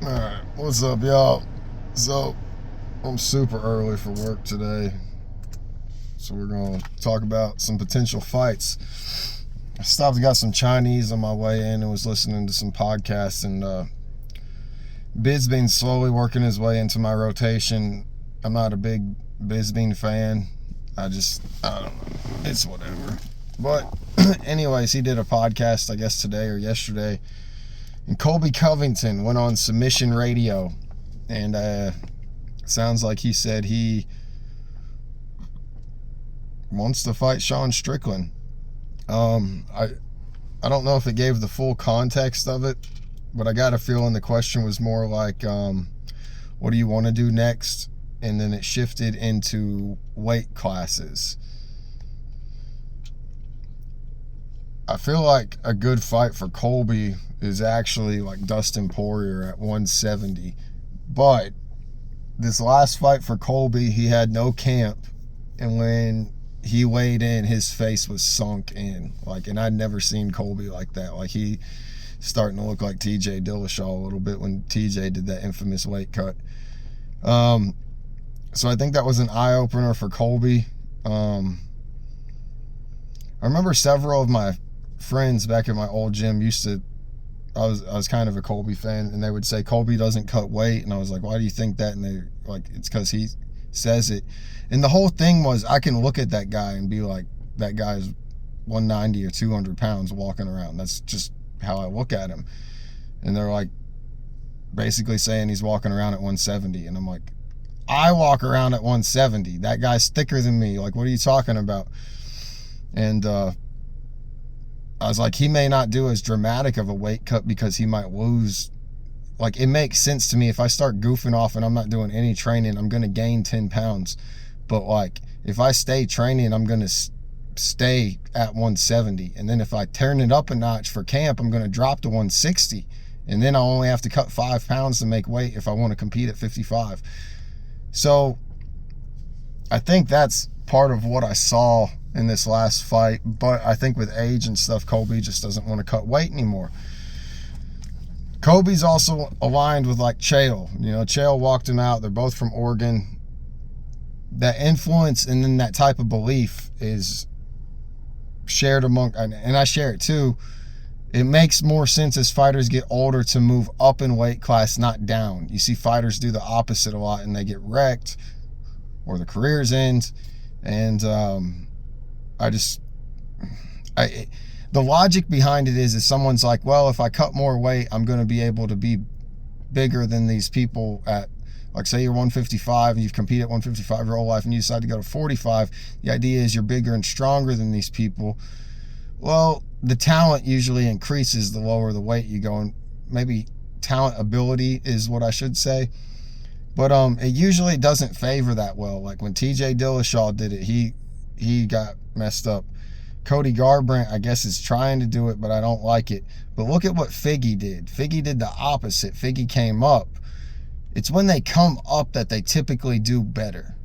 Alright, what's up, y'all? So, I'm super early for work today, so we're gonna talk about some potential fights. I stopped and got some Chinese on my way in and was listening to some podcasts, and Bisbean's slowly working his way into my rotation. I'm not a big Bisbean fan. I don't know. It's whatever. But, anyways, he did a podcast, I guess, today or yesterday. And Colby Covington went on Submission Radio, and sounds like he said he wants to fight Sean Strickland. I don't know if it gave the full context of it, but I got a feeling the question was more like, what do you want to do next? And then it shifted into weight classes. I feel like a good fight for Colby is actually like Dustin Poirier at 170. But this last fight for Colby, he had no camp. And when he weighed in, his face was sunk in. And I'd never seen Colby like that. He starting to look like TJ Dillashaw a little bit when TJ did that infamous weight cut. So I think that was an eye-opener for Colby. I remember several of my friends back at my old gym I was kind of a Colby fan, and they would say Colby doesn't cut weight, and I was like, why do you think that? And they're like, it's because he says it. And the whole thing was, I can look at that guy and be like, that guy's 190 or 200 pounds walking around. That's just how I look at him. And they're like basically saying he's walking around at 170, and I'm like, I walk around at 170. That guy's thicker than me. What are you talking about? And I was like, he may not do as dramatic of a weight cut because he might lose. It makes sense to me. If I start goofing off and I'm not doing any training, I'm going to gain 10 pounds. But if I stay training, I'm going to stay at 170. And then if I turn it up a notch for camp, I'm going to drop to 160. And then I'll only have to cut 5 pounds to make weight if I want to compete at 55. So I think that's part of what I saw in this last fight. But I think with age and stuff, Colby just doesn't want to cut weight anymore. Colby's also aligned with Chael. Chael walked him out. They're both from Oregon. That influence and then that type of belief is shared among, and I share it too. It makes more sense as fighters get older to move up in weight class, not down. You see fighters do the opposite a lot, and they get wrecked or the careers end. And the logic behind it is someone's like, well, if I cut more weight, I'm going to be able to be bigger than these people at, say you're 155 and you've competed at 155 your whole life and you decide to go to 45. The idea is you're bigger and stronger than these people. Well, the talent usually increases the lower the weight you go, and maybe talent ability is what I should say. But it usually doesn't favor that well. When TJ Dillashaw did it, he got messed up. Cody Garbrandt, I guess, is trying to do it, but I don't like it. But look at what Figgy did. Figgy did the opposite. Figgy came up. It's when they come up that they typically do better.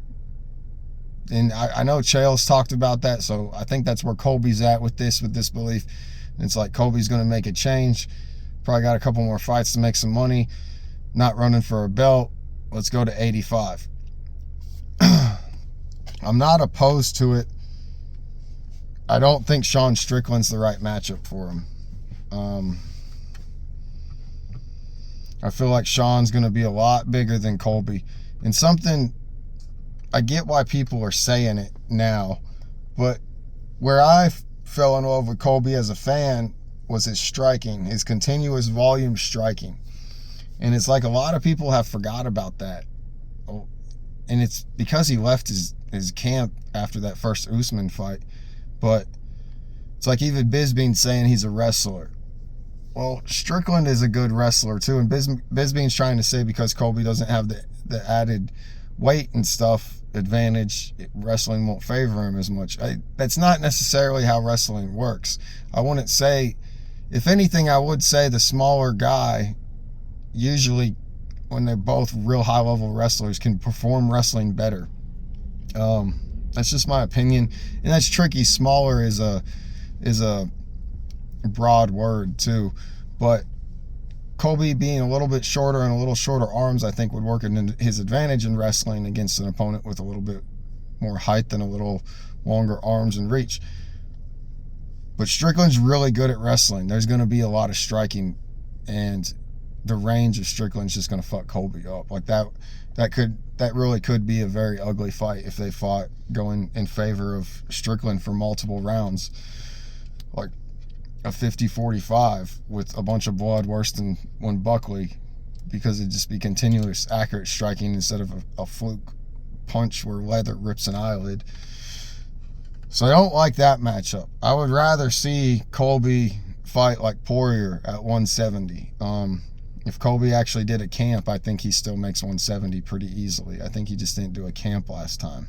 And I know Chael's talked about that, so I think that's where Colby's at with this belief. And it's Colby's going to make a change. Probably got a couple more fights to make some money. Not running for a belt. Let's go to 85. I'm not opposed to it. I don't think Sean Strickland's the right matchup for him. I feel like Sean's going to be a lot bigger than Colby. And something, I get why people are saying it now, but where I fell in love with Colby as a fan was his striking, his continuous volume striking. And it's a lot of people have forgot about that. And it's because he left his camp after that first Usman fight. But it's even Bisbean saying he's a wrestler. Well, Strickland is a good wrestler too. And Bisbean's trying to say because Colby doesn't have the added weight and stuff advantage, wrestling won't favor him as much. That's not necessarily how wrestling works. I wouldn't say, if anything, I would say the smaller guy, usually when they're both real high level wrestlers, can perform wrestling better. That's just my opinion, and that's tricky. Smaller is a broad word too, but Colby being a little bit shorter and a little shorter arms, I think would work in his advantage in wrestling against an opponent with a little bit more height and a little longer arms and reach. But Strickland's really good at wrestling. There's going to be a lot of striking, and the range of Strickland's just going to fuck Colby up. Like that really could be a very ugly fight if they fought going in favor of Strickland for multiple rounds. Like a 50-45 with a bunch of blood, worse than when Buckley, because it'd just be continuous accurate striking instead of a fluke punch where leather rips an eyelid. So I don't like that matchup. I would rather see Colby fight like Poirier at 170. If Colby actually did a camp, I think he still makes 170 pretty easily. I think he just didn't do a camp last time.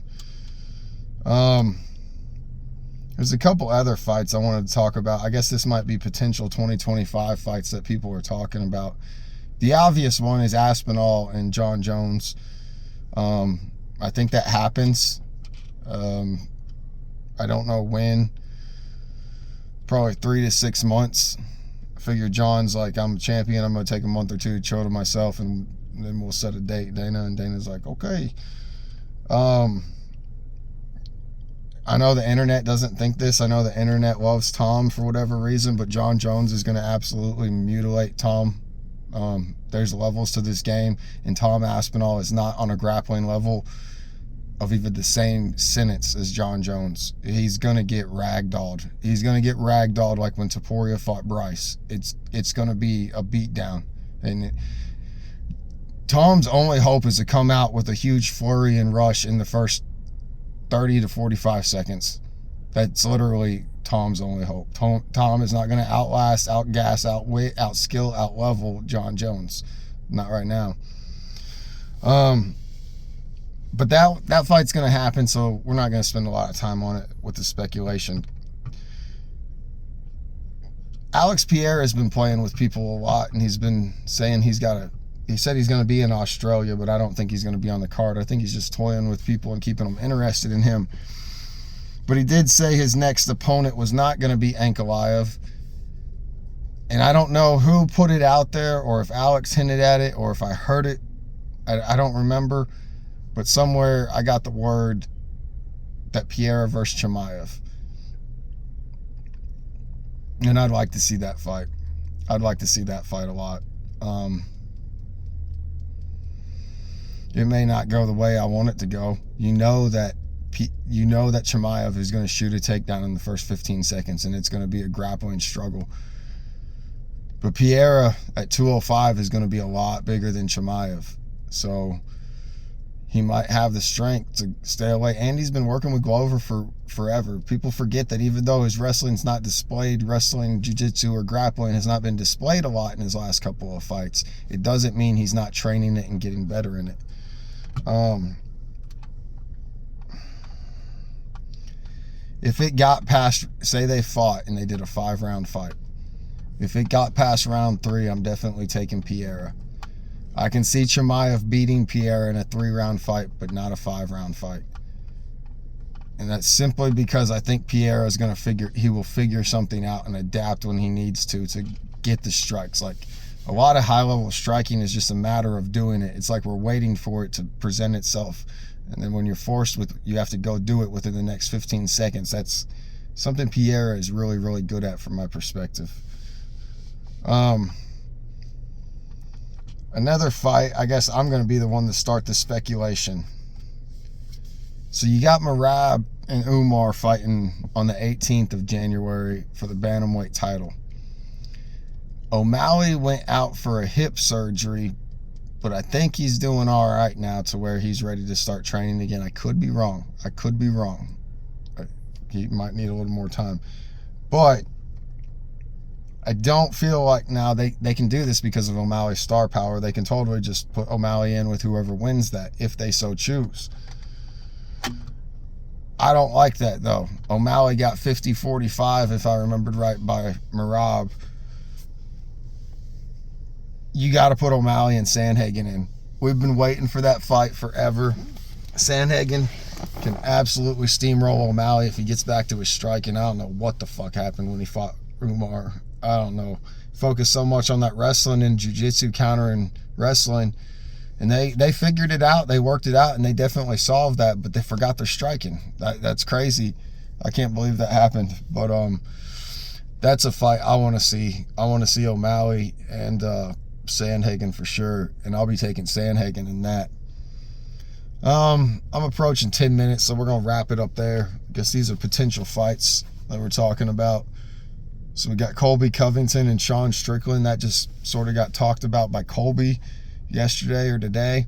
There's a couple other fights I wanted to talk about. I guess this might be potential 2025 fights that people are talking about. The obvious one is Aspinall and Jon Jones. I think that happens. I don't know when. Probably 3 to 6 months. I figure John's like, I'm a champion. I'm going to take a month or two to chill to myself, and then we'll set a date, Dana. And Dana's like, okay. I know the internet doesn't think this. I know the internet loves Tom for whatever reason, but Jon Jones is going to absolutely mutilate Tom. There's levels to this game, and Tom Aspinall is not on a grappling level of even the same sentence as Jon Jones. He's going to get ragdolled. He's going to get ragdolled like when Topuria fought Bryce. It's going to be a beatdown. And Tom's only hope is to come out with a huge flurry and rush in the first 30 to 45 seconds. That's literally Tom's only hope. Tom is not going to outlast, outgas, outwit, outskill, outlevel Jon Jones. Not right now. But that fight's going to happen, so we're not going to spend a lot of time on it with the speculation. Alex Pierre has been playing with people a lot, and he's been saying he said he's going to be in Australia, but I don't think he's going to be on the card. I think he's just toying with people and keeping them interested in him. But he did say his next opponent was not going to be Ankalaev. And I don't know who put it out there, or if Alex hinted at it, or if I heard it. I don't remember. But somewhere I got the word that Pierre versus Chimaev. And I'd like to see that fight. I'd like to see that fight a lot. It may not go the way I want it to go. You know that Chimaev is going to shoot a takedown in the first 15 seconds, and it's going to be a grappling struggle. But Pierre at 205 is going to be a lot bigger than Chimaev. So he might have the strength to stay away. And he's been working with Glover for forever. People forget that even though his wrestling's not displayed, wrestling, jiu-jitsu, or grappling has not been displayed a lot in his last couple of fights, it doesn't mean he's not training it and getting better in it. If it got past, say they fought and they did a 5-round fight. If it got past round 3, I'm definitely taking Pierre. I can see Chimaev beating Pierre in a 3-round fight, but not a 5-round fight. And that's simply because I think Pierre is going to he will figure something out and adapt when he needs to get the strikes. Like, a lot of high-level striking is just a matter of doing it. It's like we're waiting for it to present itself. And then when you're forced you have to go do it within the next 15 seconds. That's something Pierre is really, really good at from my perspective. Another fight, I guess I'm going to be the one to start the speculation. So you got Merab and Umar fighting on the 18th of January for the bantamweight title. O'Malley went out for a hip surgery, but I think he's doing all right now to where he's ready to start training again. I could be wrong. He might need a little more time. But I don't feel like now they can do this because of O'Malley's star power. They can totally just put O'Malley in with whoever wins that, if they so choose. I don't like that, though. O'Malley got 50-45, if I remembered right, by Merab. You got to put O'Malley and Sandhagen in. We've been waiting for that fight forever. Sandhagen can absolutely steamroll O'Malley if he gets back to his striking. I don't know what the fuck happened when he fought Umar. I don't know focus so much on that wrestling and jiu-jitsu countering wrestling. And they figured it out. They worked it out, and they definitely solved that, but they forgot their striking. That's crazy. I can't believe that happened. But that's a fight I want to see. I want to see O'Malley and Sandhagen for sure, and I'll be taking Sandhagen in that. I'm approaching 10 minutes, so we're going to wrap it up there, because these are potential fights that we're talking about. So we got Colby Covington and Sean Strickland. That just sort of got talked about by Colby yesterday or today.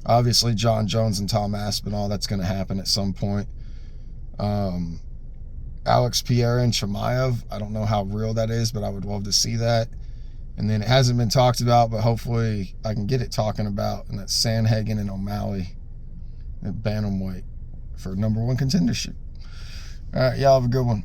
Obviously, John Jones and Tom Aspinall, that's going to happen at some point. Alex Pierre and Chimaev, I don't know how real that is, but I would love to see that. And then it hasn't been talked about, but hopefully I can get it talking about, and that's Sandhagen and O'Malley at bantamweight for #1 contendership. All right, y'all have a good one.